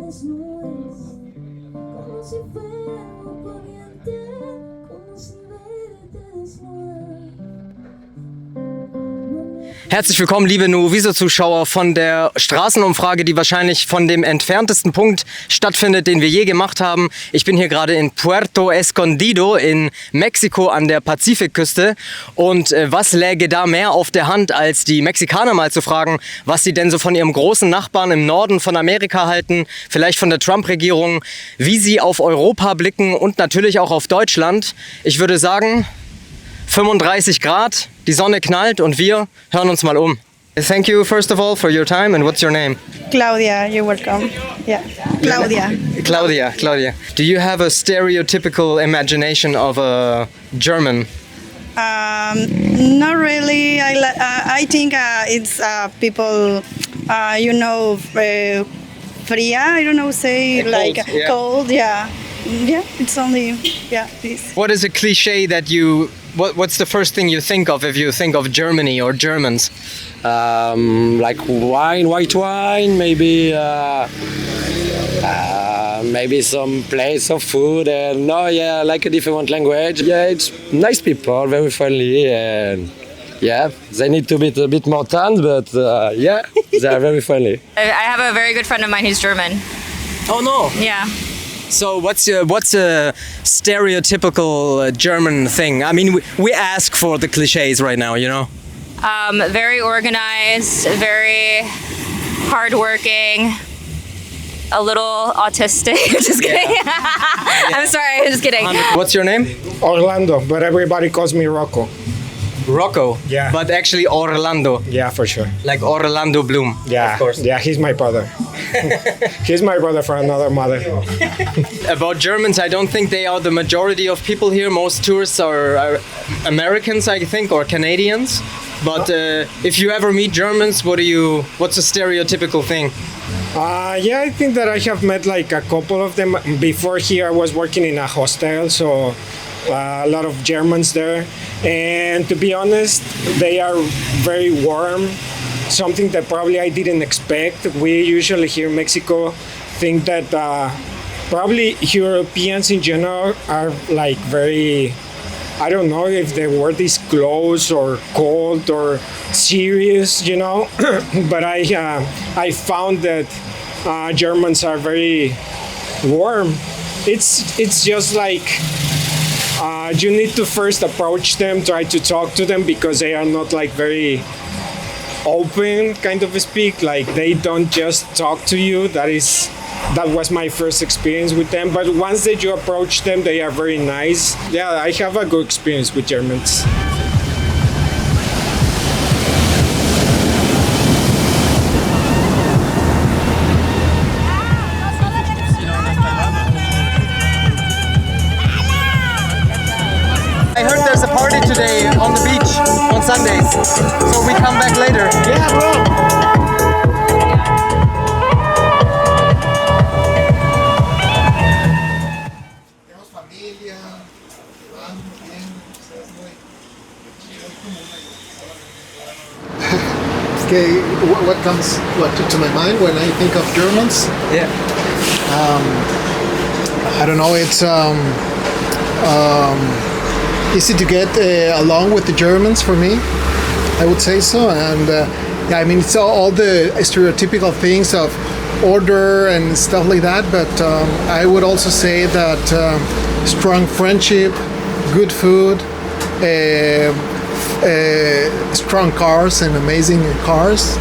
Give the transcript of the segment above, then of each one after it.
las nubes, como si fuera un poniente, como si verte desnuda. Herzlich willkommen, liebe Nuoviso-Zuschauer von der Straßenumfrage, die wahrscheinlich von dem entferntesten Punkt stattfindet, den wir je gemacht haben. Ich bin hier gerade in Puerto Escondido in Mexiko an der Pazifikküste. Und was läge da mehr auf der Hand, als die Mexikaner mal zu fragen, was sie denn so von ihrem großen Nachbarn im Norden von Amerika halten, vielleicht von der Trump-Regierung, wie sie auf Europa blicken und natürlich auch auf Deutschland. Ich würde sagen, 35 Grad, die Sonne knallt und wir hören uns mal um. Thank you first of all for your time, and what's your name? Claudia, you're welcome. Yeah, Claudia. Claudia. Do you have a stereotypical imagination of a German? Not really. I think it's people, fria. I don't know, say Cold, like yeah. cold. Yeah, yeah. It's only this. What is a cliche that you? What's the first thing you think of if you think of Germany or Germans? Like white wine, maybe some place of food, and like a different language. Yeah, it's nice people, very friendly, and yeah, they need to be a bit more tan, but yeah, they are very friendly. I have a very good friend of mine who's German. Oh no! Yeah. So what's a stereotypical German thing? I mean, we ask for the cliches right now, you know. Very organized, very hardworking, a little autistic. Just kidding. I'm sorry, I'm just kidding. What's your name? Orlando, but everybody calls me Rocco. Rocco. Yeah. But actually Orlando. Yeah, for sure. Like Orlando Bloom. Yeah, Of course. yeah, he's my brother. He's my brother for another mother. About Germans, I don't think they are the majority of people here. Most tourists are Americans, I think, or Canadians. But if you ever meet Germans, what's a stereotypical thing? Yeah, I think that I have met like a couple of them. Before here, I was working in a hostel, so a lot of Germans there. And to be honest, they are very warm, something that probably I didn't expect. We usually here in Mexico think that probably Europeans in general are like very, I don't know if the word is close or cold or serious, you know. But I found that Germans are very warm. It's just like you need to first approach them, try to talk to them, because they are not like very open kind of speak. Like they don't just talk to you. That was my first experience with them. But once that you approach them, they are very nice. Yeah, I have a good experience with Germans. I heard there's a party today on the beach on Sundays, so we come back later. Yeah, bro. Tenemos familia, van bien, ustedes muy Okay, what comes to my mind when I think of Germans? Yeah. I don't know. It's easy to get along with the Germans for me. I would say so, and yeah, I mean it's all the stereotypical things of order and stuff like that. But I would also say that strong friendship, good food, strong cars and amazing cars,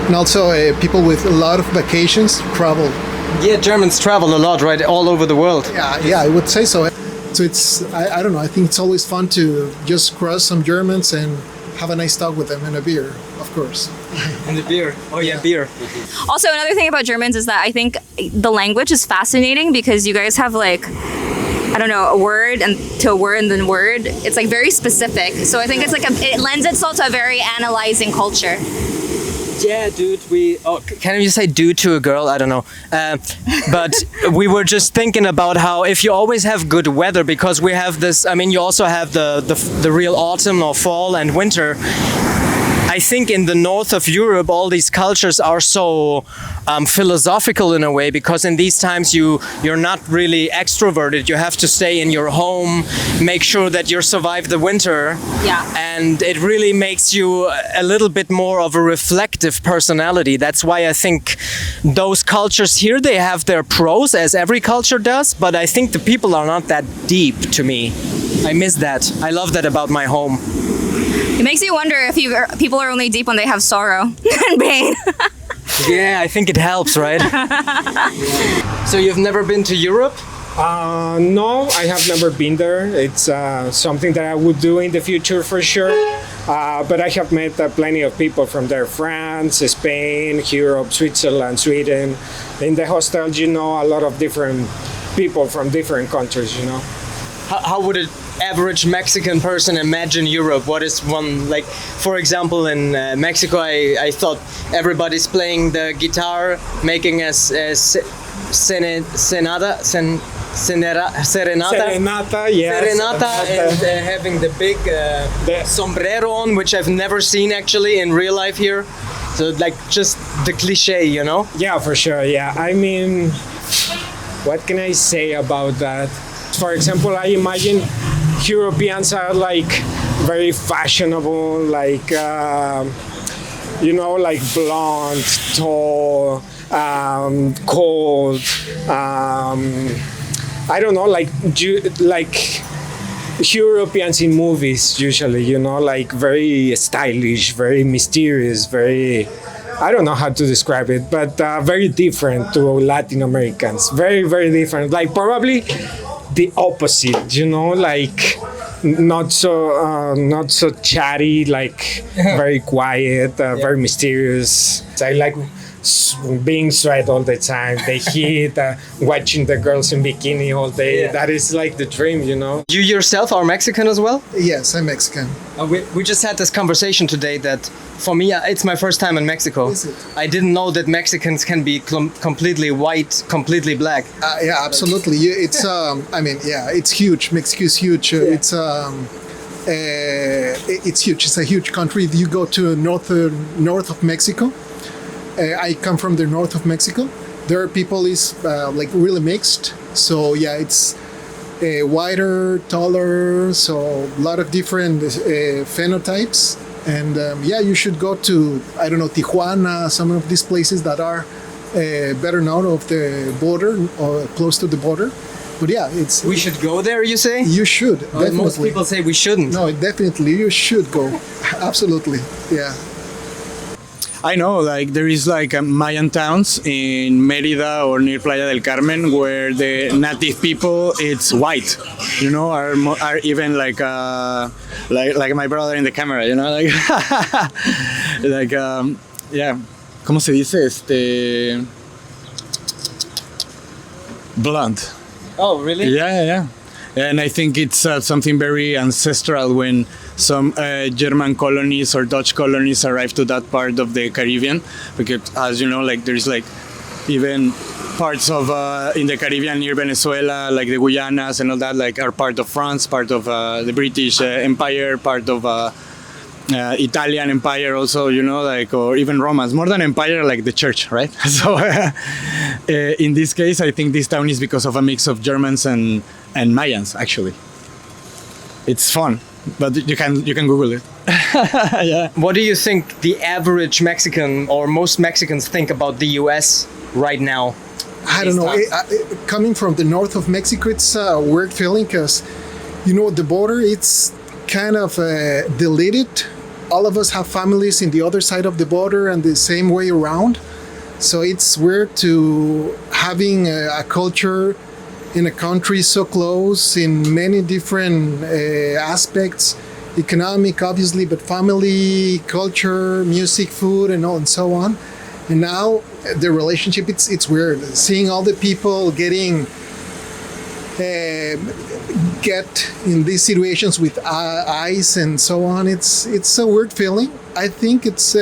and also people with a lot of vacations, travel. Yeah, Germans travel a lot, right? All over the world. Yeah, I would say so. So it's, I don't know, I think it's always fun to just cross some Germans and have a nice talk with them and a beer, of course. And the beer. Oh yeah, beer. Also, another thing about Germans is that I think the language is fascinating because you guys have like, I don't know, a word and to a word and then word. It's like very specific. So I think it's like it lends itself to a very analyzing culture. Yeah, dude, can you say dude to a girl? I don't know. But we were just thinking about how if you always have good weather, because we have this, I mean, you also have the real autumn or fall and winter. I think in the north of Europe, all these cultures are so philosophical in a way, because in these times you're not really extroverted. You have to stay in your home, make sure that you survive the winter. Yeah. And it really makes you a little bit more of a reflective personality. That's why I think those cultures here, they have their pros, as every culture does, but I think the people are not that deep to me. I miss that. I love that about my home. It makes you wonder if people are only deep when they have sorrow and pain. Yeah, I think it helps, right? So you've never been to Europe? No, I have never been there. It's something that I would do in the future for sure. But I have met plenty of people from there: France, Spain, Europe, Switzerland, Sweden. In the hostels, you know, a lot of different people from different countries, you know. How would an average Mexican person imagine Europe? What is one, like, for example, in Mexico, I thought everybody's playing the guitar, making a serenata, Serenata, yes. Serenata, and having the big sombrero on, which I've never seen actually in real life here. So like just the cliche, you know? Yeah, for sure. Yeah, I mean, what can I say about that? For example, I imagine Europeans are like very fashionable, like you know, like blonde, tall, cold. I don't know, like Europeans in movies usually, you know, like very stylish, very mysterious, very, I don't know how to describe it, but very different to Latin Americans. Very, very different. Like probably the opposite, you know, like not so chatty, like very quiet, very mysterious. I like being sweat all the time, the heat, watching the girls in bikini all day. Yeah. That is like the dream, you know. You yourself are Mexican as well? Yes, I'm Mexican. We just had this conversation today that for me, it's my first time in Mexico. Is it? I didn't know that Mexicans can be completely white, completely black. Yeah, absolutely. It's, I mean, yeah, it's huge. Mexico is huge. Yeah. It's huge. It's a huge country. If you go to north of Mexico, I come from the north of Mexico. Their people is like really mixed. So yeah, it's wider, taller, so a lot of different phenotypes. And yeah, you should go to, I don't know, Tijuana, some of these places that are better known of the border or close to the border. But yeah, it's... We should go there, you say? You should, definitely. Most people say we shouldn't. No, definitely, you should go. Absolutely, yeah. I know, like there is like Mayan towns in Mérida or near Playa del Carmen where the native people, it's white, you know, are even like my brother in the camera, you know, like like yeah, ¿cómo se dice? Blunt. Oh, really? Yeah. And I think it's something very ancestral when some German colonies or Dutch colonies arrived to that part of the Caribbean, because as you know, like there's like even parts of in the Caribbean near Venezuela, like the Guyanas and all that, like are part of France, part of the British Empire, part of Italian Empire also, you know, like, or even Romans, more than empire, like the church, right? So in this case, I think this town is because of a mix of Germans and Mayans, actually. It's fun, but you can Google it. Yeah. What do you think the average Mexican or most Mexicans think about the US right now? I don't know. Coming from the north of Mexico, it's a weird feeling because, you know, the border, it's kind of deleted. All of us have families in the other side of the border and the same way around. So it's weird to having a culture in a country so close in many different aspects, economic, obviously, but family, culture, music, food, and so on. And now the relationship, it's weird. Seeing all the people getting get in these situations with ICE and so on, it's a weird feeling. I think it's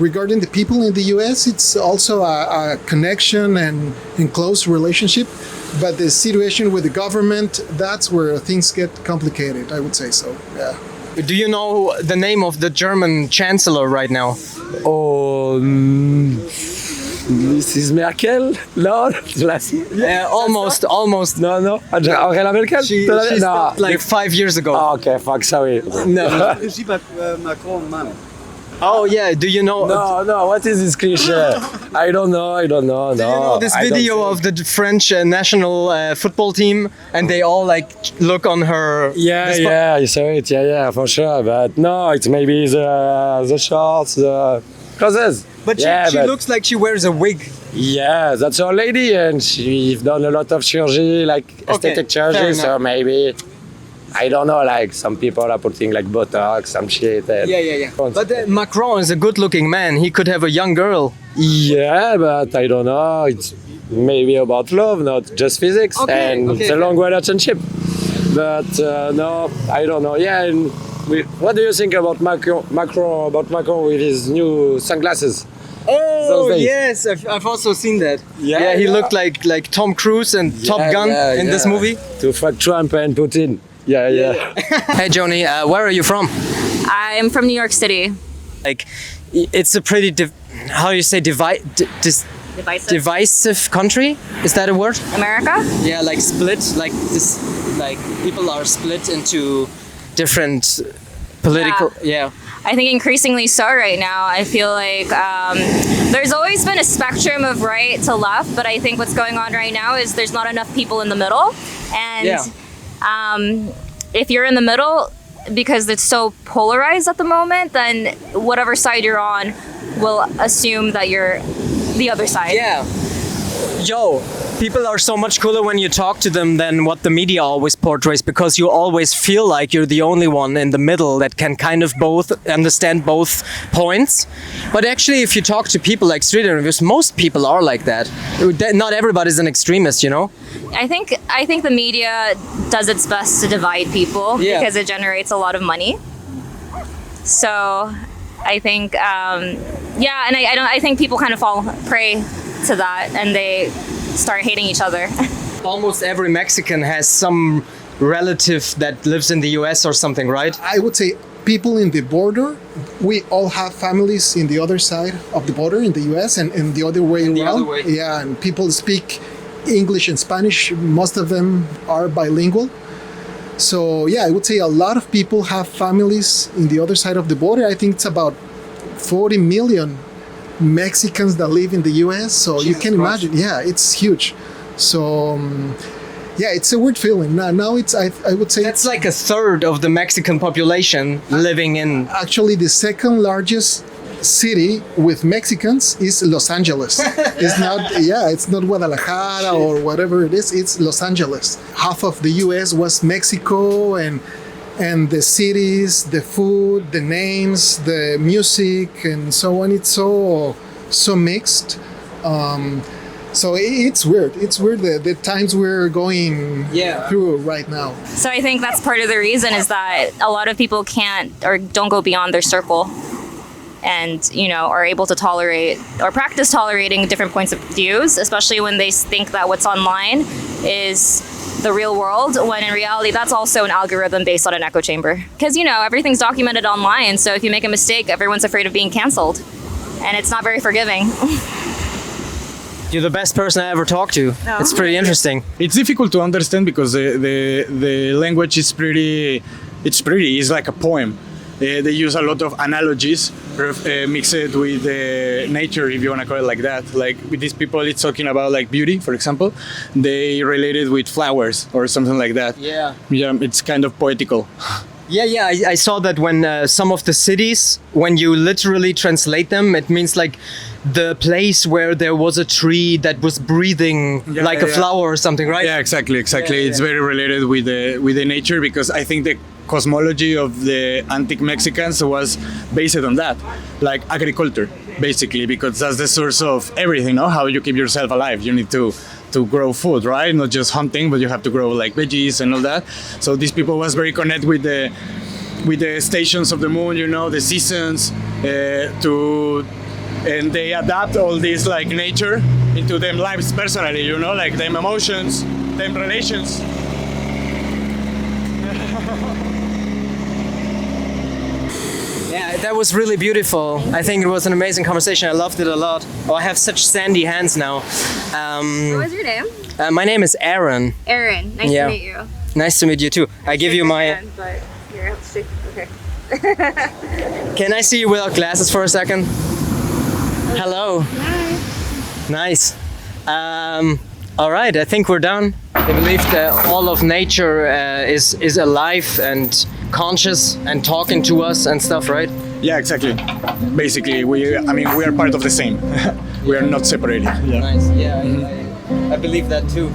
regarding the people in the US, it's also a connection and close relationship. But the situation with the government, that's where things get complicated, I would say so, yeah. Do you know the name of the German chancellor right now? Oh, Mrs. Merkel? No, Almost. no. Angela Merkel? She no. stopped like 5 years ago. Oh, okay, fuck, sorry. No. Oh yeah. Do you know? No, what is this cliche? I don't know. Do you know this video of the French national football team, and they all like look on her? Yeah, you saw it. Yeah, for sure. But no, it's maybe the shorts, the clothes. But she looks like she wears a wig. Yeah, that's her lady, and she's done a lot of surgery, like aesthetic fair surgery. enough. So maybe, I don't know, like some people are putting like Botox, some shit. And Yeah. But Macron is a good-looking man. He could have a young girl. Yeah, but I don't know. It's maybe about love, not just physics, and it's a long relationship. But no, I don't know. Yeah, and what do you think about Macron with his new sunglasses? Oh Those days. yes, I've also seen that. Yeah, he yeah. looked like Tom Cruise and Top Gun in this movie. To fuck Trump and Putin. Yeah. Hey Joni, where are you from? I'm from New York City. Like, it's a pretty how do you say divisive country? Is that a word? America? Yeah, like split, like this, like people are split into different political. Yeah. I think increasingly so right now. I feel like there's always been a spectrum of right to left, but I think what's going on right now is there's not enough people in the middle. And if you're in the middle, because it's so polarized at the moment, then whatever side you're on will assume that you're the other side. Yeah. Yo, people are so much cooler when you talk to them than what the media always portrays, because you always feel like you're the only one in the middle that can kind of both understand both points. But actually, if you talk to people like street interviews, most people are like that. Not everybody's an extremist, you know? I think the media does its best to divide people because it generates a lot of money. So I think, and I think people kind of fall prey to that, and they start hating each other. Almost every Mexican has some relative that lives in the US or something, right? I would say people in the border, we all have families in the other side of the border in the US and the other way around. The other way. Yeah, and people speak English and Spanish. Most of them are bilingual. So yeah, I would say a lot of people have families in the other side of the border. I think it's about 40 million Mexicans that live in the US. So you can imagine, yeah, it's huge. So yeah, it's a weird feeling. Now it's, I would say That's like a third of the Mexican population living in. actually the second largest city with Mexicans is Los Angeles. It's not Guadalajara or whatever it is. It's Los Angeles. Half of the US was Mexico, and the cities, the food, the names, the music, and so on. It's so mixed. So it's weird. It's weird the times we're going through right now. So I think that's part of the reason is that a lot of people can't or don't go beyond their circle, and are able to tolerate or practice tolerating different points of views, especially when they think that what's online is the real world, when in reality that's also an algorithm based on an echo chamber, because everything's documented online. So if you make a mistake, everyone's afraid of being canceled, and it's not very forgiving. You're the best person I ever talked to. It's pretty interesting. It's difficult to understand because the language is it's like a poem. They use a lot of analogies, mix it with nature, if you want to call it like that. Like with these people, it's talking about like beauty, for example. They relate it with flowers or something like that. Yeah, it's kind of poetical. Yeah, I saw that when some of the cities, when you literally translate them, it means like the place where there was a tree that was breathing like a flower or something, right? Yeah, exactly. It's very related with the nature, because I think the cosmology of the antique Mexicans was based on that, like agriculture, basically, because that's the source of everything, no? How you keep yourself alive. You need to grow food, right? Not just hunting, but you have to grow like veggies and all that. So these people was very connected with the stations of the moon, the seasons, and they adapt all this like nature into them lives personally, like them emotions, them relations. That was really beautiful. I think it was an amazing conversation. I loved it a lot. Oh, I have such sandy hands now. What was your name? My name is Aaron. Aaron. Nice Yeah. to meet you. Nice to meet you too. I give you my. But here, I have to shake. Okay. Can I see you without glasses for a second? Hello. Hi. Nice. All right, I think we're done. I believe that all of nature is alive and conscious and talking to us and stuff, right? Yeah, exactly. Basically, we are part of the same. We are not separated. Yeah. Nice. Yeah, I believe that too.